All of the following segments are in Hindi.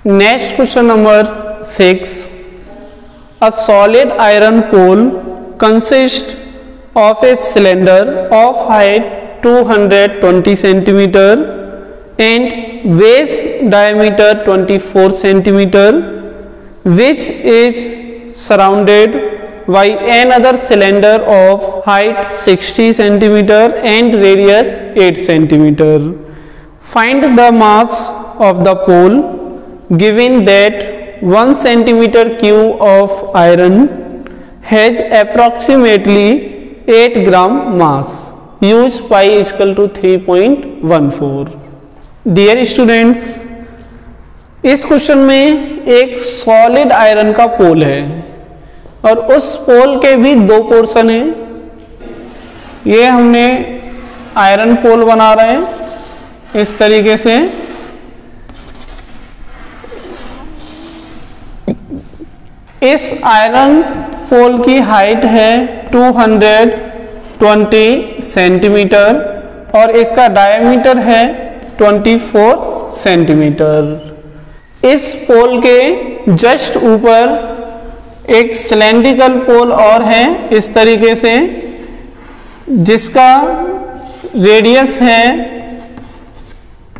Next question number 6. A solid iron pole consists of a cylinder of height 220 centimeter and base diameter 24 centimeter, which is surrounded by another cylinder of height 60 centimeter and radius 8 centimeter. Find the mass of the pole given that 1 centimeter cube of iron has approximately 8 gram mass. Use pi is equal to 3.14. Dear students, इस क्वेश्चन में एक सॉलिड आयरन का पोल है और उस पोल के भी दो पोर्शन हैं। ये हमने आयरन पोल बना रहे हैं इस तरीके से। इस आयरन पोल की हाइट है 220 सेंटीमीटर और इसका डायमीटर है 24 सेंटीमीटर। इस पोल के जस्ट ऊपर एक सिलेंड्रिकल पोल और है इस तरीके से, जिसका रेडियस है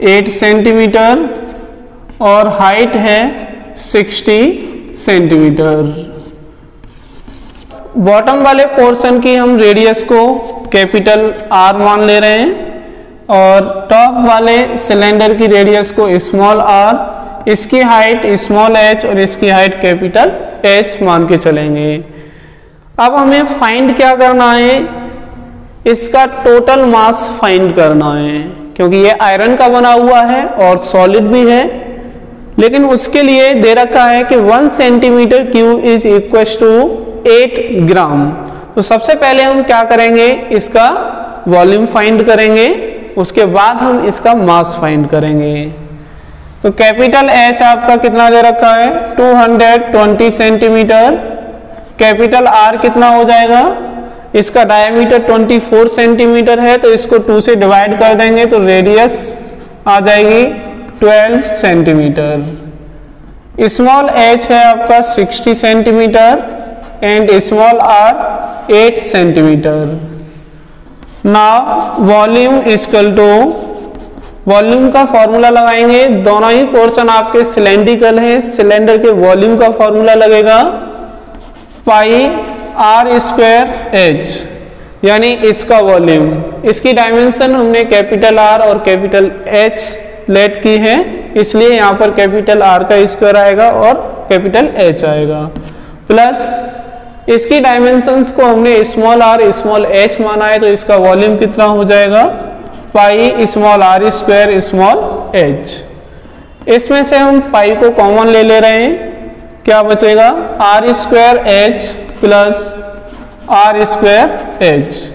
8 सेंटीमीटर और हाइट है 60 सेंटीमीटर। बॉटम वाले पोर्शन की हम रेडियस को कैपिटल आर मान ले रहे हैं और टॉप वाले सिलेंडर की रेडियस को स्मॉल आर, इसकी हाइट स्मॉल एच और इसकी हाइट कैपिटल एच मान के चलेंगे। अब हमें फाइंड क्या करना है, इसका टोटल मास फाइंड करना है, क्योंकि ये आयरन का बना हुआ है और सॉलिड भी है। लेकिन उसके लिए दे रखा है कि 1 centimetre cube is equal to 8 gram. तो सबसे पहले हम क्या करेंगे, इसका वॉल्यूम फाइंड करेंगे, उसके बाद हम इसका मास फाइंड करेंगे। तो कैपिटल एच आपका कितना दे रखा है 220 सेंटीमीटर। कैपिटल आर कितना हो जाएगा, इसका डायमीटर 24 सेंटीमीटर है तो इसको 2 से डिवाइड कर देंगे तो रेडियस आ जाएगी 12 सेंटीमीटर। स्मॉल एच है आपका 60 centimetre and small R 8 centimetre. Now volume equal to, volume का फॉर्मूला लगाएंगे। दोनों ही पोर्शन आपके सिलेंड्रिकल है, सिलेंडर के वॉल्यूम का फॉर्मूला लगेगा पाई आर स्क्वायर एच, यानी इसका वॉल्यूम। इसकी डायमेंशन हमने कैपिटल आर और कैपिटल एच लेट की है, इसलिए यहाँ पर कैपिटल आर का स्क्वायर आएगा और कैपिटल एच आएगा, प्लस इसकी डायमेंशंस को हमने स्मॉल आर स्मॉल एच माना है तो इसका वॉल्यूम कितना हो जाएगा pi small R square small H. इसमें से हम पाई को कॉमन ले रहे हैं, क्या बचेगा R square H plus R square H.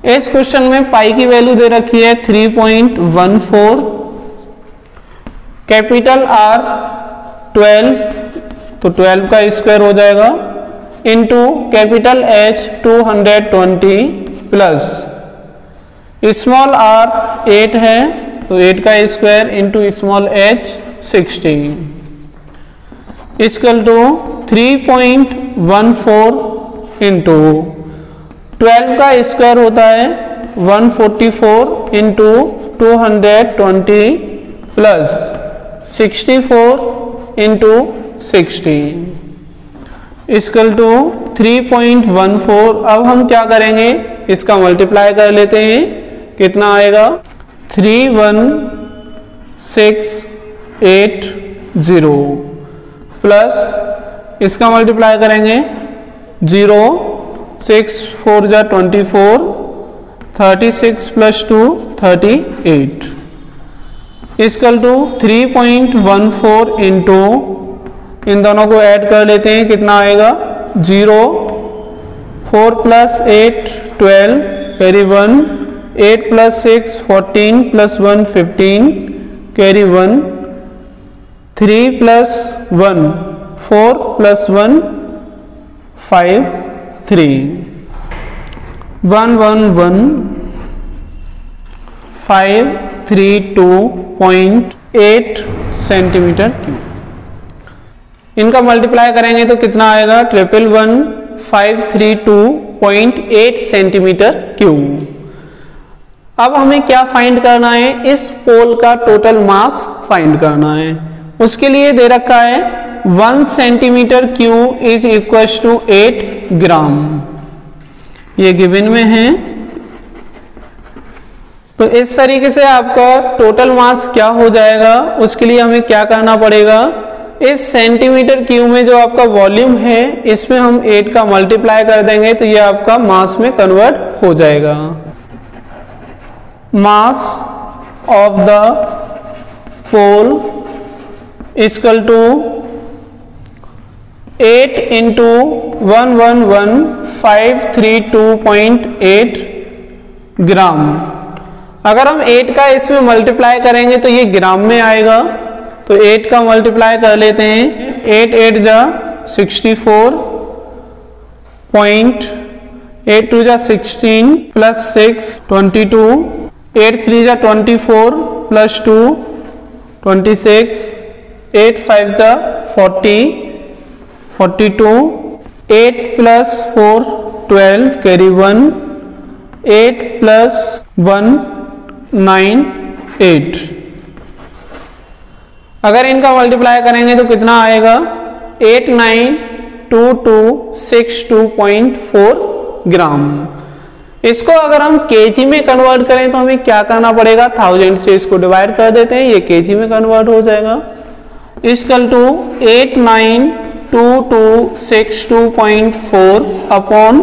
इस क्वेश्चन में पाई की वैल्यू दे रखी है 3.14, कैपिटल आर 12 तो 12 का स्क्वायर हो जाएगा into capital H 220 plus small R 8 है तो 8 का square into small H 16 equal to 3.14 into 12 का स्क्वायर होता है 144 into 220 plus 64 into 60 equal to 3.14। अब हम क्या करेंगे, इसका मल्टीप्लाई कर लेते हैं, कितना आएगा 31680 प्लस इसका मल्टीप्लाई करेंगे 0 6 4 जा 24, 36 प्लस 2 38 इक्वल टू 3.14 इंटू, इन दोनों को ऐड कर लेते हैं, कितना आएगा 0 4 plus 8 12 carry 1 8 plus 6 14 plus 1 15 carry 1 3 plus 1 4 plus 1 5 3 1 1 1 5 3 2.3 8 centimetre cube. इनका मल्टीप्लाई करेंगे तो कितना आएगा 111,532.8 सेंटीमीटर क्यूब। अब हमें क्या फाइंड करना है, इस पोल का टोटल मास फाइंड करना है। उसके लिए दे रखा है 1 centimetre cube is equal to 8 gram, ये गिवन में है। तो इस तरीके से आपका टोटल मास क्या हो जाएगा, उसके लिए हमें क्या करना पड़ेगा, इस सेंटीमीटर क्यूब में जो आपका वॉल्यूम है इसमें हम 8 का मल्टीप्लाई कर देंगे तो ये आपका मास में कन्वर्ट हो जाएगा। Mass of the pole equal to 8 into 111,532.8 gram. अगर हम 8 का इसमें मल्टीप्लाई करेंगे तो ये ग्राम में आएगा, तो 8 का मल्टीप्लाई कर लेते हैं। 8 8 जा 64, 8 2 जा 16 प्लस 6 22, 8 3 जा 24 प्लस 2 26, 8 5 जा 40 42, 8 प्लस 4 12 कैरी 1, 8 प्लस 1 9 8। अगर इनका मल्टीप्लाई करेंगे तो कितना आएगा 892262.4 ग्राम। इसको अगर हम केजी में कन्वर्ट करें तो हमें क्या करना पड़ेगा, 1000 से इसको डिवाइड कर देते हैं, ये केजी में कन्वर्ट हो जाएगा। Equal to 892262.4 upon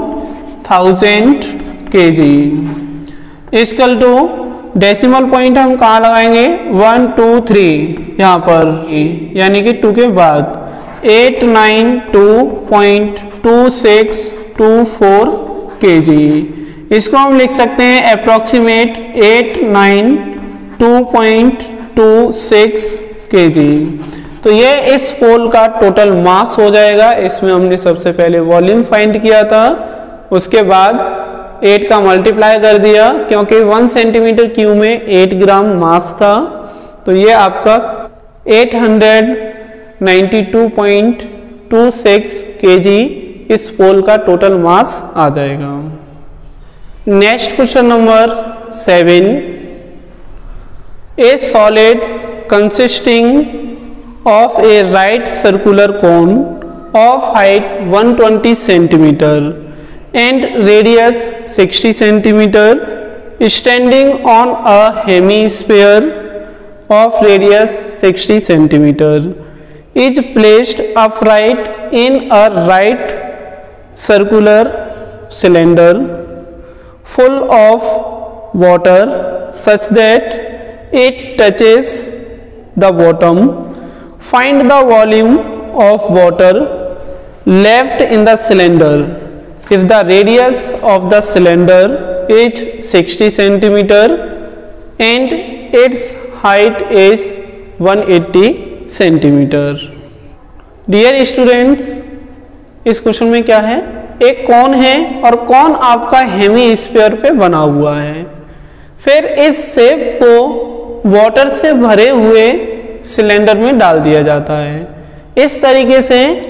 1000 KG. Equal to decimal point हम कहाँ लगाएंगे 1 2 3 यहाँ पर, यानी कि 2 के बाद 892.2624 केजी। इसको हम लिख सकते हैं अप्रोक्सीमेट 892.26 केजी। तो ये इस पोल का टोटल मास हो जाएगा। इसमें हमने सबसे पहले वॉल्यूम फाइंड किया था, उसके बाद 8 का मल्टीप्लाई कर दिया, क्योंकि 1 सेंटीमीटर क्यूब में 8 ग्राम मास था, तो ये आपका 892.26 केजी इस पोल का टोटल मास आ जाएगा। Next question number 7। A solid consisting of A right circular cone of height 120 centimetre and radius 60 centimeter standing on a hemisphere of radius 60 centimeter is placed upright in a right circular cylinder full of water such that it touches the bottom. Find the volume of water left in the cylinder if the radius of the cylinder is 60 centimeter and its height is 180 centimeter. Dear students, इस क्वेश्चन में क्या है, एक कौन है और कौन आपका हेमीस्फीयर पे बना हुआ है। फिर इस शेप को वाटर से भरे हुए सिलेंडर में डाल दिया जाता है। इस तरीके से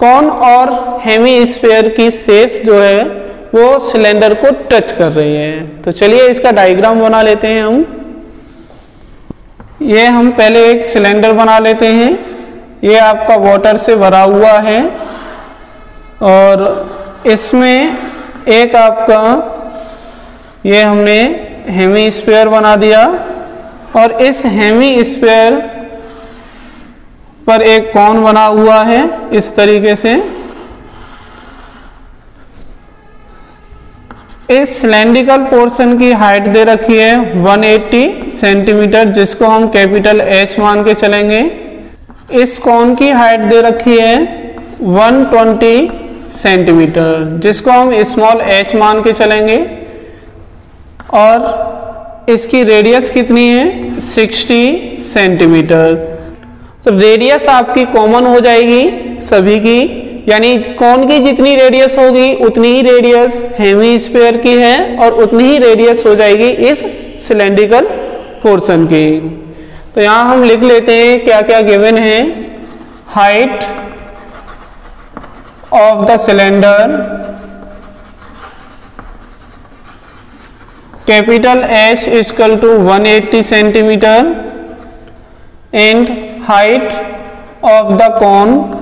कौन और हेमीस्फीयर की शेप जो है वो सिलेंडर को टच कर रही है। तो चलिए इसका डायग्राम बना लेते हैं हम। ये हम पहले एक सिलेंडर बना लेते हैं। ये आपका वाटर से भरा हुआ है और इसमें एक आपका ये हमने हेमीस्फीयर बना दिया और इस हेमीस्फीयर पर एक कोन बना हुआ है इस तरीके से। इस सिलेंड्रिकल पोर्शन की हाइट दे रखी है 180 सेंटीमीटर, जिसको हम कैपिटल H मान के चलेंगे। इस कोन की हाइट दे रखी है 120 सेंटीमीटर, जिसको हम स्मॉल h मान के चलेंगे। और इसकी रेडियस कितनी है 60 सेंटीमीटर। तो रेडियस आपकी कॉमन हो जाएगी सभी की, यानी कोन की जितनी रेडियस होगी उतनी ही रेडियस हेमीस्फीयर की है और उतनी ही रेडियस हो जाएगी इस सिलेंड्रिकल पोर्शन की। तो यहां हम लिख लेते हैं क्या क्या गिवन है। Height of the cylinder capital H equal to 180 centimetre and height of the cone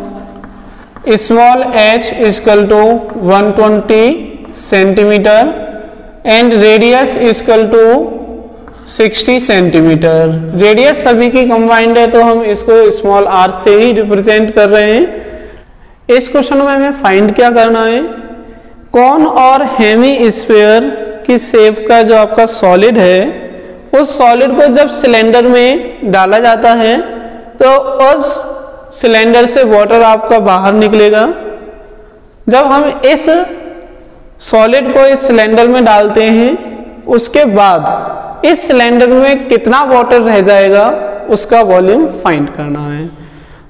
small h equal to 120 centimetre and radius equal to 60 centimetre. Radius सभी की कंबाइंड है तो हम इसको स्मॉल r से ही रिप्रेजेंट कर रहे हैं। इस क्वेश्चन में हमें फाइंड क्या करना है, कौन और हेमी स्फीयर की शेप का जो आपका सॉलिड है, उस सॉलिड को जब सिलेंडर में डाला जाता है तो उस सिलेंडर से वाटर आपका बाहर निकलेगा। जब हम इस सॉलिड को इस सिलेंडर में डालते हैं उसके बाद इस सिलेंडर में कितना वाटर रह जाएगा उसका वॉल्यूम फाइंड करना है।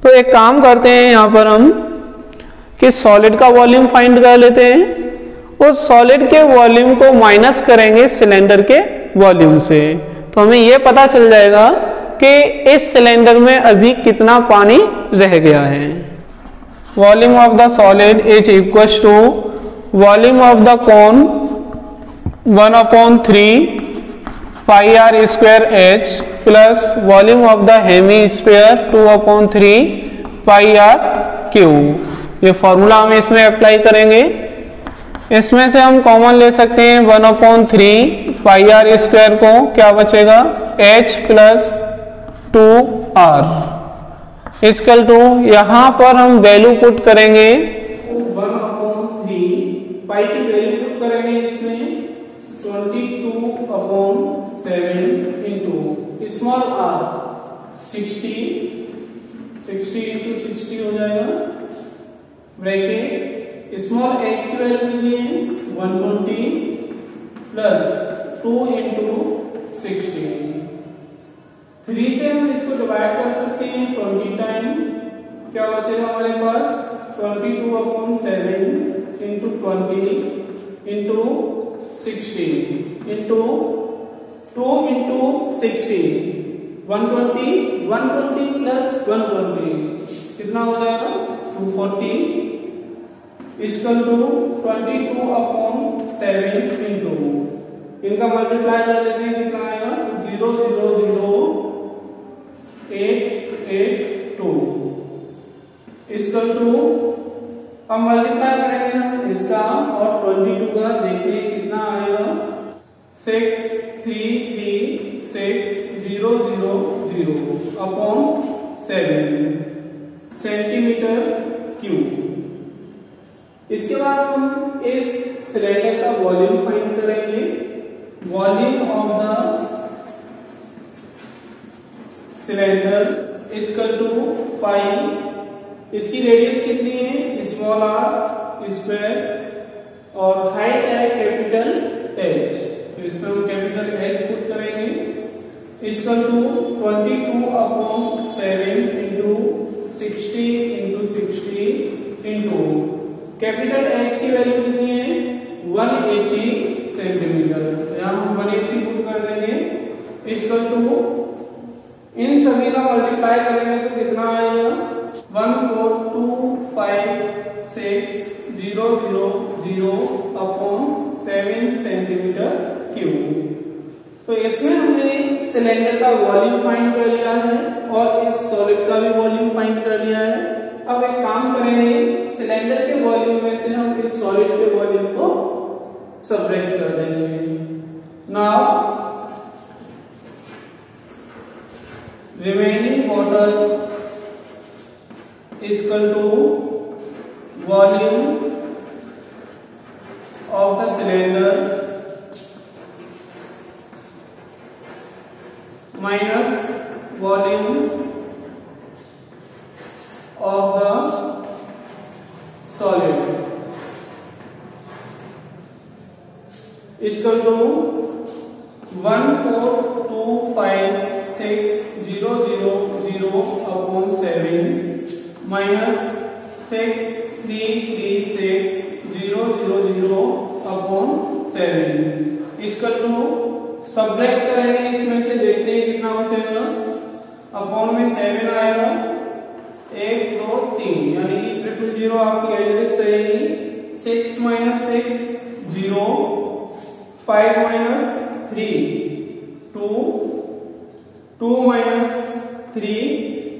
तो एक काम करते हैं यहाँ पर हम कि सॉलिड का वॉल्यूम फाइंड कर लेते हैं, उस सॉलिड के वॉल्यूम को माइनस करेंगे सिलेंडर के वॉल्यूम से, तो हमें यह पता चल जाएगा कि इस सिलेंडर में अभी कितना पानी रह गया है। Volume of the solid is equal to volume of the cone 1/3 pi R square H plus volume of the hemisphere 2/3 pi R cube. ये फॉर्मूला हम इसमें अप्लाई करेंगे। इसमें से हम कॉमन ले सकते हैं 1/3 पाई आर स्क्वायर को, क्या बचेगा h plus 2r equal to, यहां पर हम वैल्यू पुट करेंगे 1/3 पाई की वैल्यू पुट करेंगे इसमें 22/7 इंटू स्मॉल r 60 इंटू 60 हो जाएगा ब्रैकेट स्मॉल h की वैल्यू कितनी है 120 प्लस 2 इंटू 60। 3 से हम इसको डिवाइड कर सकते हैं 20 टाइम, क्या बचेगा हमारे पास 22/7 into 20 into 60 into 2 into 60 120 plus 120 कितना हो जाएगा 240 इक्वल टू 22/7 इंटू, इनका मल्टीप्लाई कर लेते हैं कितना आएगा 0000882 इक्वल टू, हम मल्टीप्लाई करेंगे हम इसका और 22 का, देखते हैं कितना आएगा 6336000/7 सेंटीमीटर क्यूब। इसके बाद हम इस सिलेंडर का वॉल्यूम फाइंड करेंगे। Volume of the cylinder equal to pi, इसकी रेडियस कितनी है स्मॉल r स्क्वायर और हाइट है कैपिटल H, तो इसमें हम कैपिटल H पुट करेंगे equal to 22/7 into 60 into 60 into capital H की वैल्यू कितनी है 180 सेंटीमीटर, यहाँ हम 180 पुट कर देंगे इक्वल टू, इन सभी का मल्टीप्लाई करेंगे तो कितना आएगा 142560000/7 सेंटीमीटर क्यूब। तो इसमें हमने सिलेंडर का वॉल्यूम फाइंड कर लिया है और इस सॉलिड का भी वॉल्यूम फाइंड कर लिया है। अब एक काम करेंगे, सिलेंडर के वॉल्यूम में से हम इस सॉलिड के वॉल्यूम को सबट्रैक्ट कर देंगे। Now remaining water equal to volume of the cylinder minus volume of the solid equal to 142560000/7 minus 63360000/7 equal to, subtract करेंगे इसमें से, देखते हैं कितना बचेगा अपॉन में 7 आएगा, 1 2 3, यानी कि 000 आपकी एड्रेस रहेगी 6 - 6 0, 5 - 3 2, 2 - 3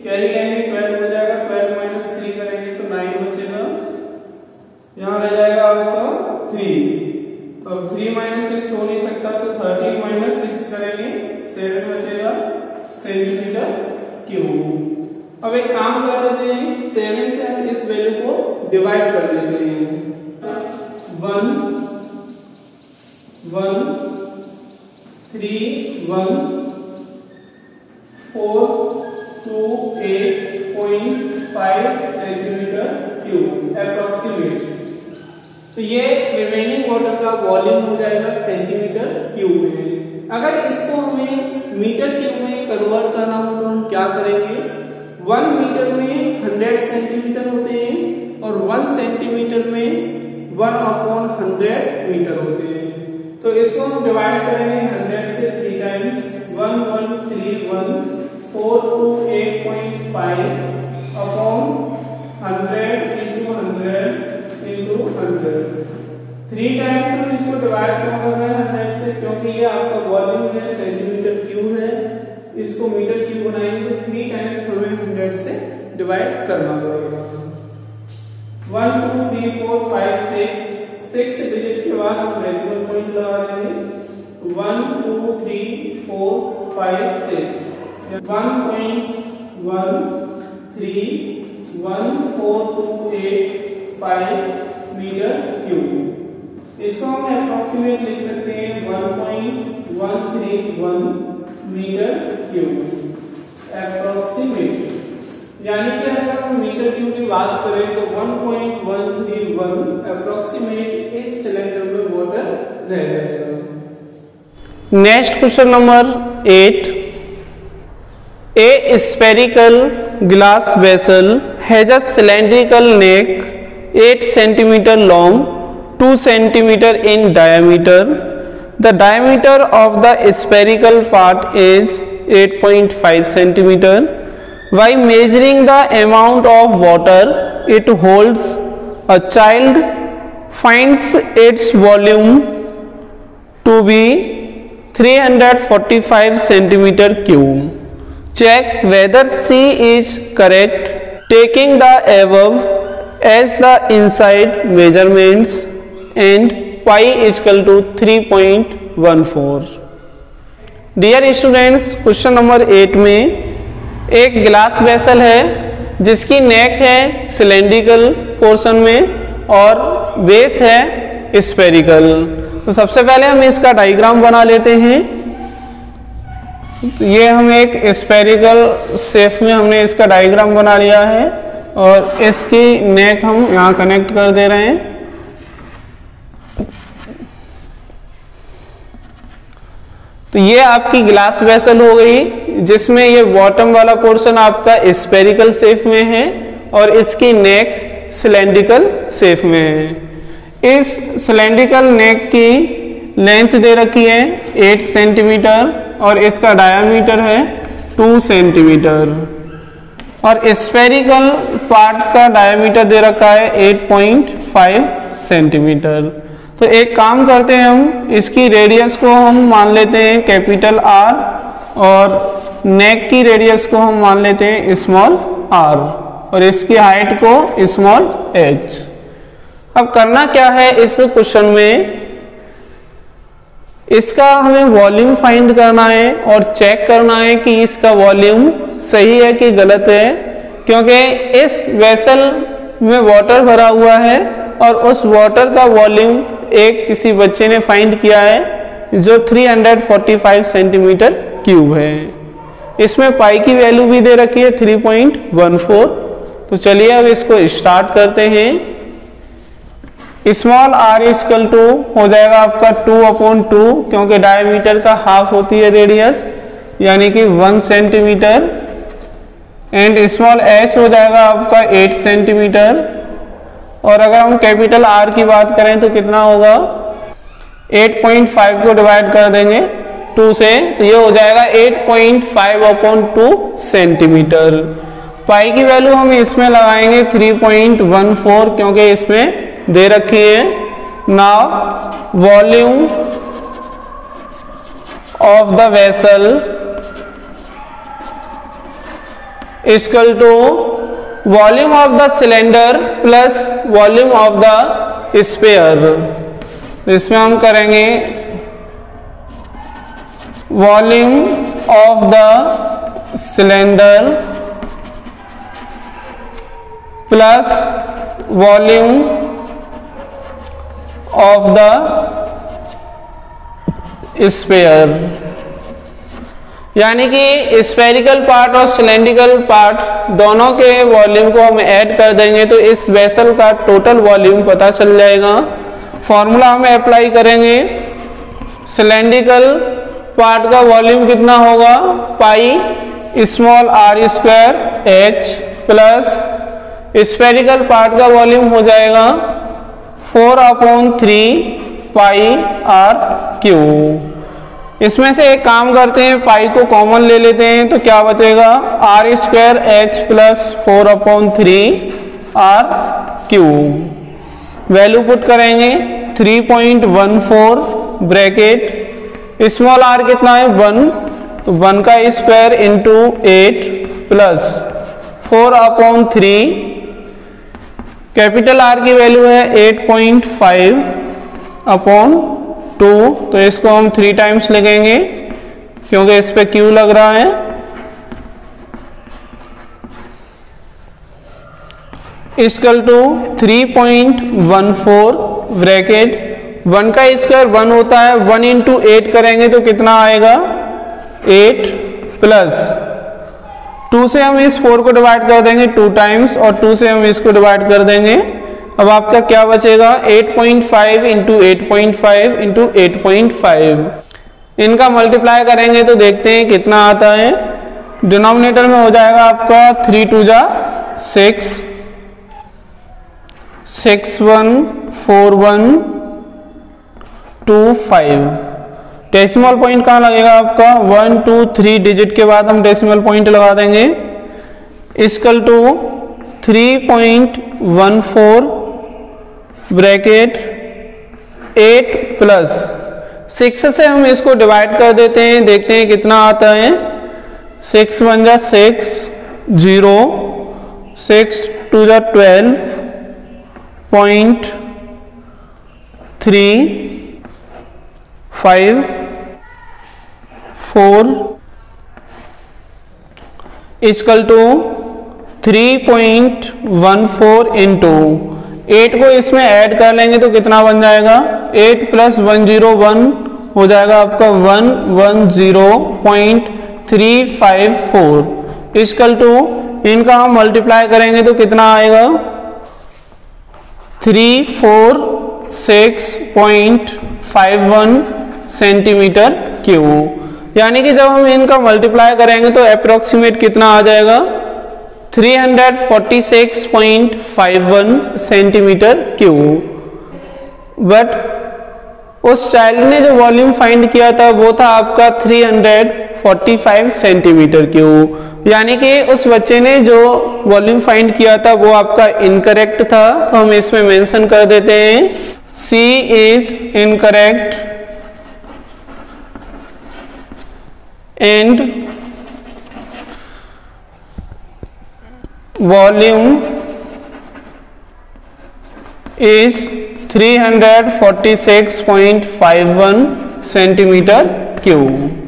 कैरी लेंगे 12 हो जाएगा, 12 - 3 करेंगे तो 9 बचेगा, यहाँ रह जाएगा आपका 3। अब 3 - 6 हो नहीं सकता तो 13 - 6 करेंगे 7 बचेगा सेंटीमीटर क्यूब। अब एक काम कर लेते हैं, 7 से हम इस वैल्यू को डिवाइड कर लेते हैं। 1 1 3 1 4 2 8.5 सेंटीमीटर क्यूब अप्रोक्सीमेट। तो ये रिमेनिंग वाटर का वॉल्यूम हो जाएगा सेंटीमीटर क्यूब में। अगर इसको हमें मीटर क्यूब में कन्वर्ट करना हो तो हम क्या करेंगे, 1 मीटर में 100 सेंटीमीटर होते हैं और 1 सेंटीमीटर में 1/100 मीटर होते हैं। तो इसको हम डिवाइड करेंगे 100 से 3 times, 1131 428.5 upon 100 into 100 into 100, 3 times हम इसको डिवाइड कर रहे हैं 100 से, क्योंकि ये आपका वॉल्यूम है, सेंटीमीटर क्यूब है, इसको मीटर क्यूब बनाएंगे तो 3 टाइम्स हमें 100 से डिवाइड करना पड़ेगा। 1 2 3 4 5 6 डिजिट के बाद हम डेसिमल पॉइंट लगा देंगे, 1 2 3 4 5 6, 1.131428 मीटर क्यूब। इसको हम अप्रोक्सीमेट लिख सकते हैं 1.131 मीटर क्यूब अप्रोक्सीमेट, यानी कि अगर हम मीटर क्यूब की बात करें तो 1.131 अप्रोक्सीमेट इस सिलेंडर में वाटर रह जाएगा। Next question number 8, A spherical glass vessel has a cylindrical neck 8 cm long, 2 cm in diameter. The diameter of the spherical part is 8.5 cm. By measuring the amount of water it holds, a child finds its volume to be 345 cm cube. Check whether C is correct, taking the above as the inside measurements and pi is equal to 3.14. Dear students, question number 8 में एक ग्लास वेसल है जिसकी नेक है सिलेंड्रिकल पोर्शन में और बेस है स्फेरिकल। तो सबसे पहले हम इसका डायग्राम बना लेते हैं। ये हम एक स्फेरिकल शेप में हमने इसका डायग्राम बना लिया है और इसकी नेक हम यहाँ कनेक्ट कर दे रहे हैं। तो ये आपकी ग्लास वेसल हो गई जिसमें ये बॉटम वाला पोर्शन आपका स्फेरिकल शेप में है और इसकी नेक सिलेंड्रिकल शेप में है। इस सिलेंड्रिकल नेक की लेंथ दे रखी है 8 सेंटीमीटर और इसका डायामीटर है 2 सेंटीमीटर और स्फेरिकल पार्ट का डायामीटर दे रखा है 8.5 सेंटीमीटर। तो एक काम करते हैं, हम इसकी रेडियस को हम मान लेते हैं कैपिटल R और नेक की रेडियस को हम मान लेते हैं स्मॉल r और इसकी हाइट को स्मॉल h। अब करना क्या है इस क्वेश्चन में, इसका हमें वॉल्यूम फाइंड करना है और चेक करना है कि इसका वॉल्यूम सही है कि गलत है, क्योंकि इस वेसल में वाटर भरा हुआ है और उस वाटर का वॉल्यूम एक किसी बच्चे ने फाइंड किया है जो 345 सेंटीमीटर क्यूब है। इसमें पाई की वैल्यू भी दे रखी है 3.14। तो चलिए अब इसको स्टार्ट करते हैं। स्मॉल r इक्वल टू हो जाएगा आपका 2/2 क्योंकि डायमीटर का हाफ होती है रेडियस यानी कि 1 सेंटीमीटर एंड स्मॉल h हो जाएगा आपका 8 सेंटीमीटर और अगर हम कैपिटल R की बात करें तो कितना होगा 8.5 को डिवाइड कर देंगे 2 से, तो ये हो जाएगा 8.5/2 सेंटीमीटर। पाई की वैल्यू हम इसमें लगाएंगे 3.14 क्योंकि इसमें दे रखी है। Now volume of the vessel equal to volume of the cylinder plus volume of the sphere. इसमें हम करेंगे volume of the cylinder plus volume of the sphere, यानी कि स्फेरिकल पार्ट और सिलेंड्रिकल पार्ट दोनों के वॉल्यूम को हम ऐड कर देंगे तो इस वेसल का टोटल वॉल्यूम पता चल जाएगा। फॉर्मूला हम अप्लाई करेंगे, सिलेंड्रिकल पार्ट का वॉल्यूम कितना होगा, pi small r square h plus spherical part का वॉल्यूम हो जाएगा 4/3 पाई r क्यू। इसमें से एक काम करते हैं, पाई को कॉमन ले लेते हैं तो क्या बचेगा, r square h plus 4/3 r Q. Value put करेंगे 3.14 ब्रैकेट स्मॉल r कितना है 1, तो 1 का square into 8 plus 4/3 capital R की वैल्यू है 8.5/2, तो इसको हम 3 टाइम्स लिखेंगे क्योंकि इस पे Q लग रहा है। इक्वल टू 3.14 ब्रैकेट 1 का स्क्वायर 1 होता है, 1 इंटू 8 करेंगे तो कितना आएगा 8 प्लस 2 से हम इस 4 को डिवाइड कर देंगे 2 टाइम्स और 2 से हम इसको डिवाइड कर देंगे। अब आपका क्या बचेगा 8.5 इंटू 8.5 इंटू 8.5। इनका मल्टीप्लाई करेंगे तो देखते हैं कितना आता है। डिनोमिनेटर में हो जाएगा आपका 3 2 जा 6, 6 1 4 1 2 5। डेसिमल पॉइंट कहाँ लगेगा आपका 1 2 3 डिजिट के बाद हम डेसिमल पॉइंट लगा देंगे। इक्वल टू 3.14 ब्रैकेट 8 प्लस 6 से हम इसको डिवाइड कर देते हैं, देखते हैं कितना आता है। 6 1 जा 6 0, 6 2 जा 12.35 4 इक्वल टू 3.14 इंटू 8 को इसमें ऐड कर लेंगे तो कितना बन जाएगा 8 प्लस 101 हो जाएगा आपका 110.354 इक्वल टू इनका हम मल्टीप्लाई करेंगे तो कितना आएगा 346.51 सेंटीमीटर क्यूब। यानी कि जब हम इनका मल्टीप्लाई करेंगे तो अप्रोक्सीमेट कितना आ जाएगा 346.51 सेंटीमीटर क्यूब। बट उस चाइल्ड ने जो वॉल्यूम फाइंड किया था वो था आपका 345 सेंटीमीटर क्यूब। यानी कि उस बच्चे ने जो वॉल्यूम फाइंड किया था वो आपका इनकरेक्ट था, तो हम इसमें मेंशन कर देते हैं C is incorrect and volume is 346.51 centimetre cube.